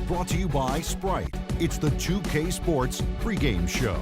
brought to you by Sprite. It's the 2K Sports pregame show.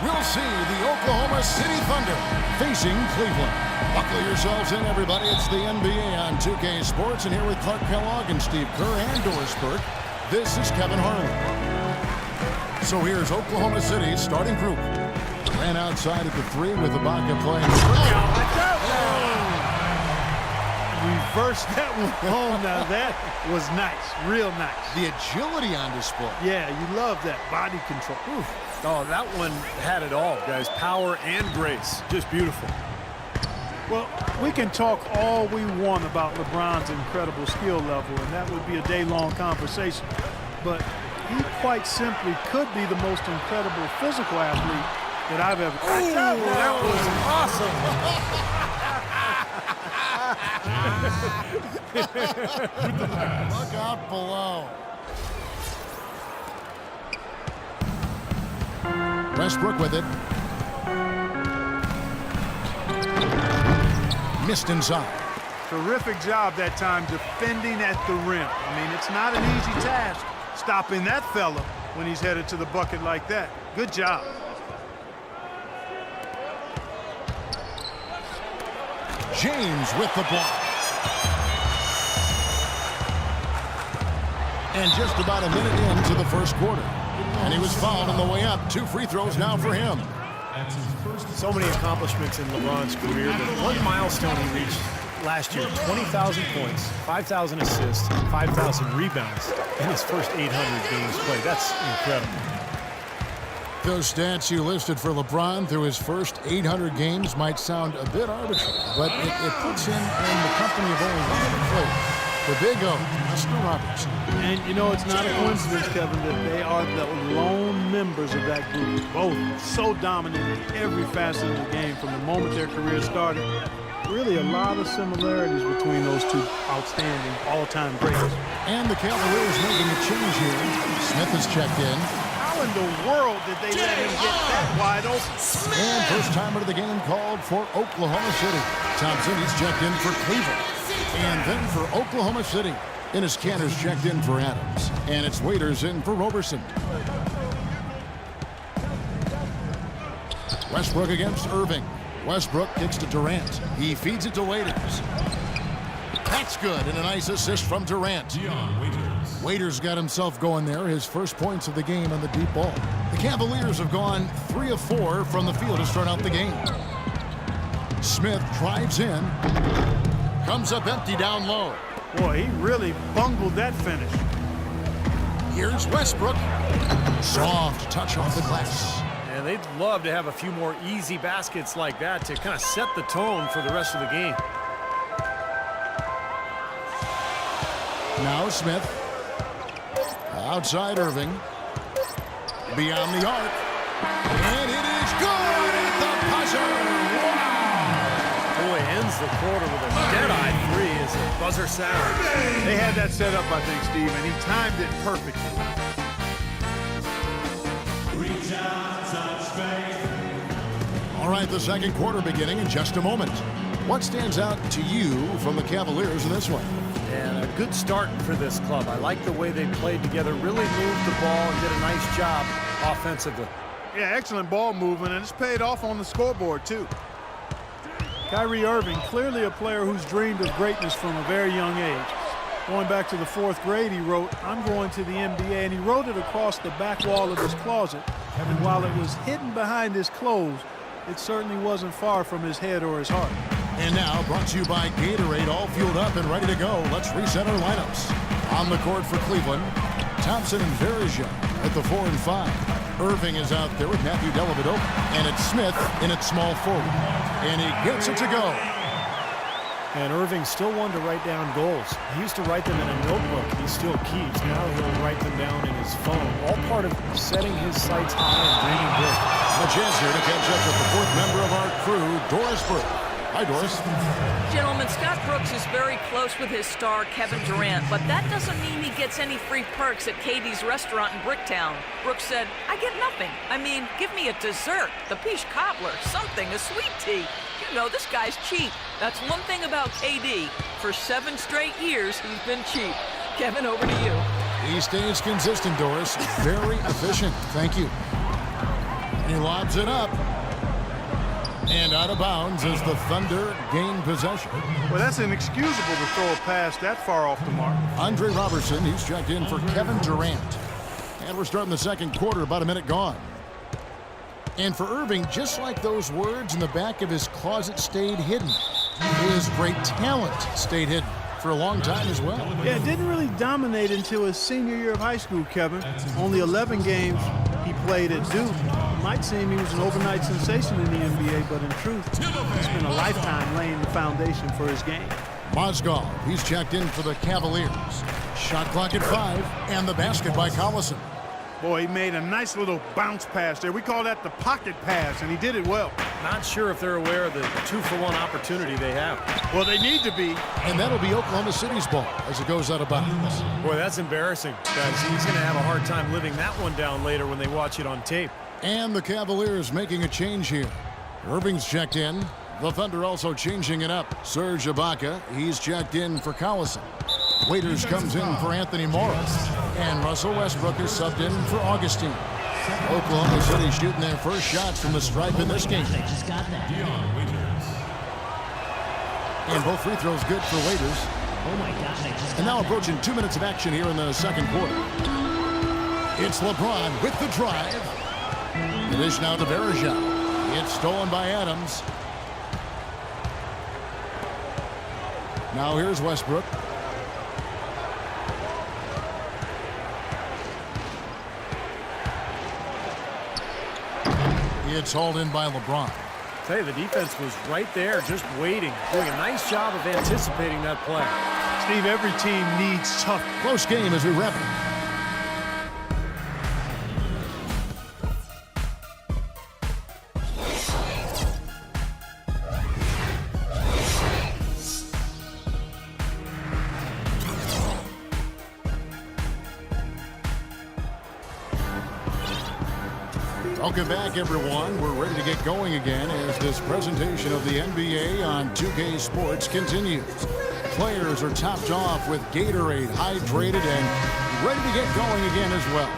We'll see the Oklahoma City Thunder facing Cleveland. Buckle yourselves in, everybody. It's the NBA on 2K Sports, and here with Clark Kellogg and Steve Kerr and Doris Burke, this is Kevin Harlan. So here's Oklahoma City's starting group. Ran outside at the three with Ibaka playing. Reverse that one home. Now that was nice, real nice. The agility on display. Yeah, you love that body control. Oof. Oh, that one had it all, guys. Power and grace. Just beautiful. Well, we can talk all we want about LeBron's incredible skill level, and that would be a day-long conversation. But he quite simply could be the most incredible physical athlete that I've ever seen. That was awesome. Look out below. Westbrook with it. Missed inside. Terrific job that time defending at the rim. I mean, it's not an easy task stopping that fella when he's headed to the bucket like that. Good job. James with the block. And just about a minute into the first quarter. And he was fouled on the way up. 2 free throws now for him. So many accomplishments in LeBron's career, but one milestone he reached last year, 20,000 points, 5,000 assists, 5,000 rebounds in his first 800 games played. That's incredible. Those stats you listed for LeBron through his first 800 games might sound a bit arbitrary, but it puts him in the company of only one other player. The big O, Mr. Robertson. And, you know, it's not a coincidence, Kevin, that they are the lone members of that group. Both so dominant in every facet of the game from the moment their career started. Really a lot of similarities between those two outstanding all-time greats. And the Cavaliers making a change here. Smith has checked in. How in the world did they let him get that wide open? And first timer of the game called for Oklahoma City. Thompson, he's checked in for Cleveland. And then for Oklahoma City, Enes Kanter's checked in for Adams. And it's Waiters in for Roberson. Westbrook against Irving. Westbrook kicks to Durant. He feeds it to Waiters. That's good, and a nice assist from Durant. Waiters got himself going there, his first points of the game on the deep ball. The Cavaliers have gone 3 of 4 from the field to start out the game. Smith drives in. Comes up empty down low. Boy, he really bungled that finish. Here's Westbrook. Soft touch off the glass. And they'd love to have a few more easy baskets like that to kind of set the tone for the rest of the game. Now Smith. Outside Irving. Beyond the arc. And it is good at the buzzer. Boy, ends the quarter with a dead-eye three as the buzzer sounds. They had that set up, I think, Steve, and he timed it perfectly. All right, the second quarter beginning in just a moment. What stands out to you from the Cavaliers in this one? And a good start for this club. I like the way they played together, really moved the ball and did a nice job offensively. Yeah, excellent ball movement, and it's paid off on the scoreboard, too. Kyrie Irving, clearly a player who's dreamed of greatness from a very young age. Going back to the 4th grade, he wrote, "I'm going to the NBA," and he wrote it across the back wall of his closet. And while it was hidden behind his clothes, it certainly wasn't far from his head or his heart. And now, brought to you by Gatorade, all fueled up and ready to go. Let's reset our lineups. On the court for Cleveland, Thompson and Verja at the 4 and 5. Irving is out there with Matthew Dellavedova. And it's Smith in at small forward. And he gets it to go. And Irving still wanted to write down goals. He used to write them in a notebook. He still keeps. Now he'll write them down in his phone. All part of setting his sights high and dreaming big. A chance here to catch up with the fourth member of our crew, Doris Burke. Hi, Doris. Gentlemen, Scott Brooks is very close with his star, Kevin Durant, but that doesn't mean he gets any free perks at Katie's restaurant in Bricktown. Brooks said, I get nothing. I mean, give me a dessert, the peach cobbler, something, a sweet tea. You know, this guy's cheap. That's one thing about KD. For 7 straight years, he's been cheap. Kevin, over to you. He stays consistent, Doris. Very efficient. Thank you. And he lobs it up. And out of bounds as the Thunder gain possession. Well, that's inexcusable to throw a pass that far off the mark. Andre Robertson, he's checked in for Kevin Durant. And we're starting the second quarter, about a minute gone. And for Irving, just like those words in the back of his closet stayed hidden, his great talent stayed hidden for a long time as well. Yeah, it didn't really dominate until his senior year of high school, Kevin. Only 11 games he played at Duke. It might seem he was an overnight sensation in the NBA, but in truth, he spent a lifetime laying the foundation for his game. Mozgov, he's checked in for the Cavaliers. Shot clock at 5, and the basket by Collison. Boy, he made a nice little bounce pass there. We call that the pocket pass, and he did it well. Not sure if they're aware of the 2-for-1 opportunity they have. Well, they need to be. And that'll be Oklahoma City's ball as it goes out of bounds. Boy, that's embarrassing, guys. He's going to have a hard time living that one down later when they watch it on tape. And the Cavaliers making a change here. Irving's checked in. The Thunder also changing it up. Serge Ibaka, he's checked in for Collison. Waiters comes in for Anthony Morris. And Russell Westbrook is subbed in for Augustine. Oklahoma City shooting their first shots from the stripe in this game. And both free throws good for Waiters. And now approaching 2 minutes of action here in the second quarter. It's LeBron with the drive. The dish now to Verja. It's stolen by Adams. Now here's Westbrook. It's hauled in by LeBron. Tell you, the defense was right there, just waiting, doing a nice job of anticipating that play. Steve, every team needs tough. Close game as we wrap it. Welcome back, everyone. We're ready to get going again as this presentation of the NBA on 2K Sports continues. Players are topped off with Gatorade, hydrated, and ready to get going again as well.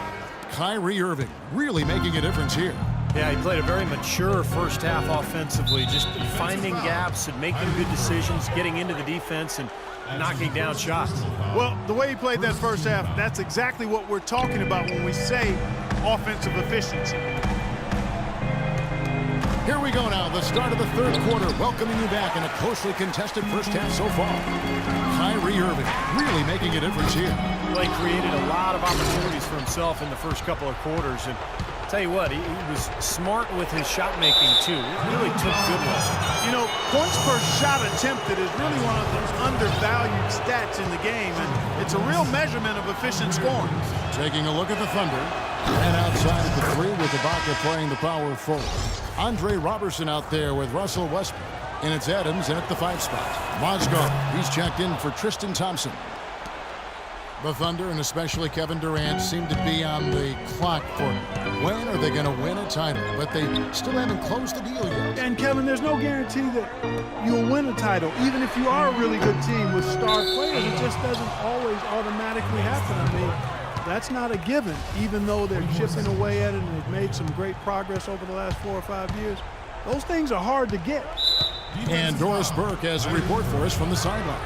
Kyrie Irving really making a difference here. Yeah, he played a very mature first half offensively, just finding gaps and making good decisions, getting into the defense and knocking down shots. Well, the way he played that first half, that's exactly what we're talking about when we say offensive efficiency. Here we go now, the start of the third quarter, welcoming you back in a closely contested first half so far. Kyrie Irving really making a difference here. Well, he created a lot of opportunities for himself in the first couple of quarters, and tell you what, he was smart with his shot making too. It really took good ones. You know, points per shot attempted is really one of those undervalued stats in the game, and it's a real measurement of efficient scoring. Taking a look at the Thunder, and outside of the 3 with Ibaka playing the power forward. Andre Robertson out there with Russell Westbrook. And it's Adams in at the 5 spot. Mozgov, he's checked in for Tristan Thompson. The Thunder, and especially Kevin Durant, seem to be on the clock for when are they going to win a title. But they still haven't closed the deal yet. And, Kevin, there's no guarantee that you'll win a title. Even if you are a really good team with star players, it just doesn't always automatically happen. I mean, that's not a given, even though they're chipping away at it and they've made some great progress over the last 4 or 5 years. Those things are hard to get. And Doris Burke has a report for us from the sideline.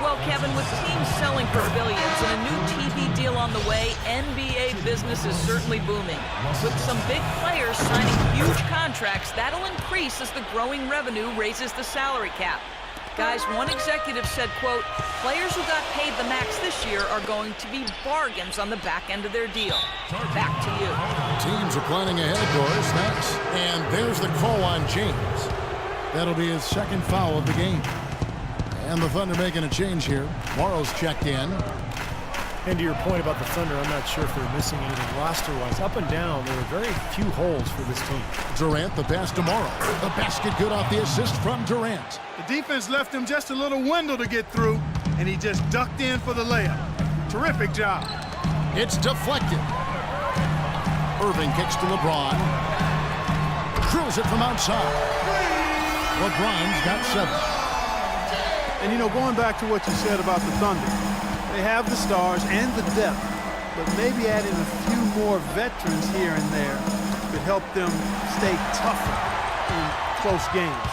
Well, Kevin, with teams selling for billions and a new TV deal on the way, NBA business is certainly booming. With some big players signing huge contracts, that'll increase as the growing revenue raises the salary cap. Guys, one executive said, quote, players who got paid the max this year are going to be bargains on the back end of their deal. Back to you. Teams are planning ahead, Doris. Thanks. And there's the call on James. That'll be his second foul of the game. And the Thunder making a change here. Morrow's checked in. And to your point about the Thunder, I'm not sure if they're missing anything roster-wise. Up and down, there are very few holes for this team. Durant, the pass to Morrow. The basket good off the assist from Durant. The defense left him just a little window to get through, and he just ducked in for the layup. Terrific job. It's deflected. Irving kicks to LeBron. Drills it from outside. LeBron's got 7. And, you know, going back to what you said about the Thunder, they have the stars and the depth, but maybe adding a few more veterans here and there could help them stay tougher in close games.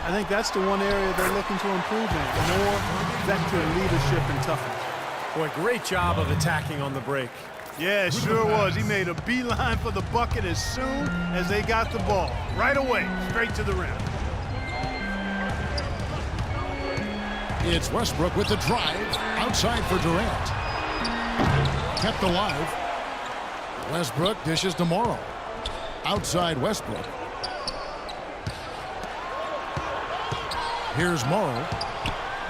I think that's the one area they're looking to improve in, more veteran leadership and toughness. Boy, great job of attacking on the break. Yeah, it sure was. He made a beeline for the bucket as soon as they got the ball. Right away, straight to the rim. It's Westbrook with the drive. Outside for Durant. Kept alive. Westbrook dishes to Morrow. Outside Westbrook. Here's Morrow.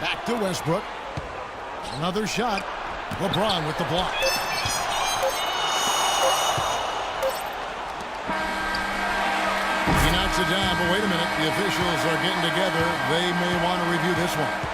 Back to Westbrook. Another shot. LeBron with the block. He knocks it down, but wait a minute. The officials are getting together. They may want to review this one.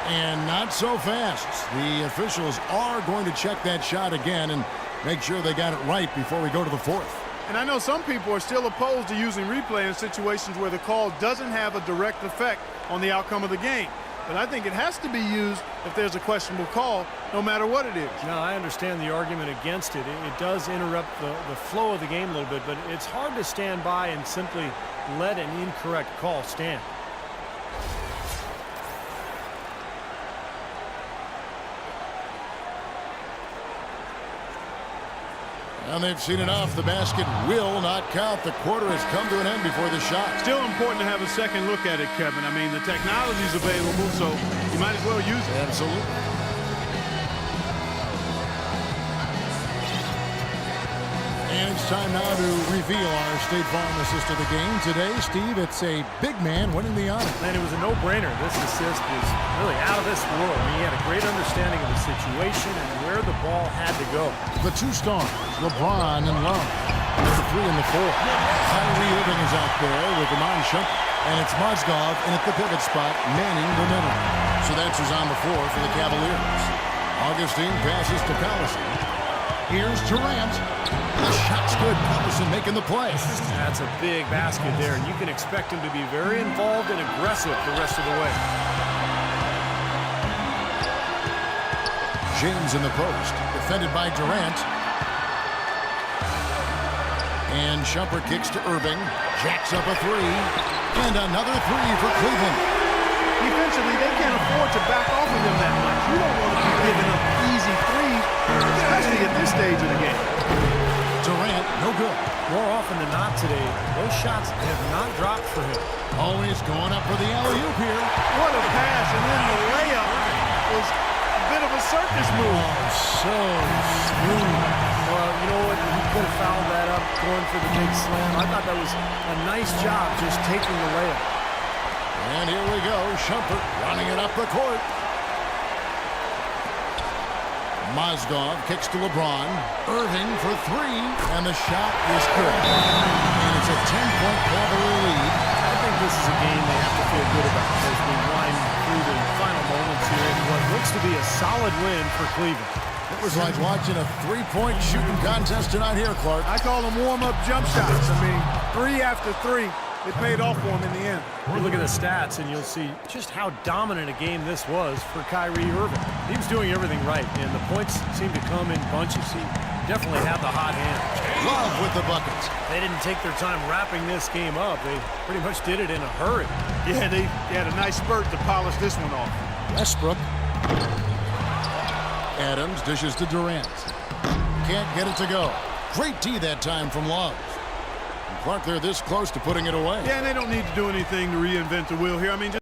And not so fast. The officials are going to check that shot again and make sure they got it right before we go to the fourth. And I know some people are still opposed to using replay in situations where the call doesn't have a direct effect on the outcome of the game. But I think it has to be used if there's a questionable call, no matter what it is. Now, I understand the argument against it. It does interrupt the flow of the game a little bit, but it's hard to stand by and simply let an incorrect call stand. And they've seen enough. The basket will not count. The quarter has come to an end before the shot. Still important to have a second look at it, Kevin. I mean, the technology's available, so you might as well use it. Absolutely. And it's time now to reveal our State Farm assist of the game. Today, Steve, it's a big man winning the honor. And it was a no-brainer. This assist was really out of this world. I mean, he had a great understanding of the situation and where the ball had to go. The two stars, LeBron and Love. With the 3 and the 4. Kyrie Irving is out there with Iman Shumpert. And it's Mozgov in at the pivot spot, manning the middle. So that's who's on the floor for the Cavaliers. Augustine passes to Collison. Here's Durant. The shot's good. Collison making the play. That's a big basket there, and you can expect him to be very involved and aggressive the rest of the way. James in the post, defended by Durant. And Shumpert kicks to Irving. Jacks up a 3. And another 3 for Cleveland. Defensively, they can't afford to back off of them that much. You don't want to be giving up easy threes, especially at this stage of the game. Durant, no good. More often than not today, those shots have not dropped for him. Always going up for the alley-oop here. What a pass, and then the layup was a bit of a circus move. Oh, so smooth. Well, you know what? He could have fouled that up going for the big slam. I thought that was a nice job just taking the layup. And here we go. Shumpert running it up the court. Mozgov kicks to LeBron. Irving for 3. And the shot is good. And it's a 10-point Cavalier lead. I think this is a game they have to feel good about as we wind through the final moments here in what looks to be a solid win for Cleveland. It was like watching a 3-point shooting contest tonight here, Clark. I call them warm-up jump shots. I mean, 3 after 3. It paid off for him in the end. You look at the stats and you'll see just how dominant a game this was for Kyrie Irving. He was doing everything right, and the points seemed to come in bunches. He definitely had the hot hand. Love with the buckets. They didn't take their time wrapping this game up. They pretty much did it in a hurry. Yeah, they had a nice spurt to polish this one off. Westbrook. Adams dishes to Durant. Can't get it to go. Great D that time from Love. And Clark, they're this close to putting it away. Yeah, and they don't need to do anything to reinvent the wheel here. I mean,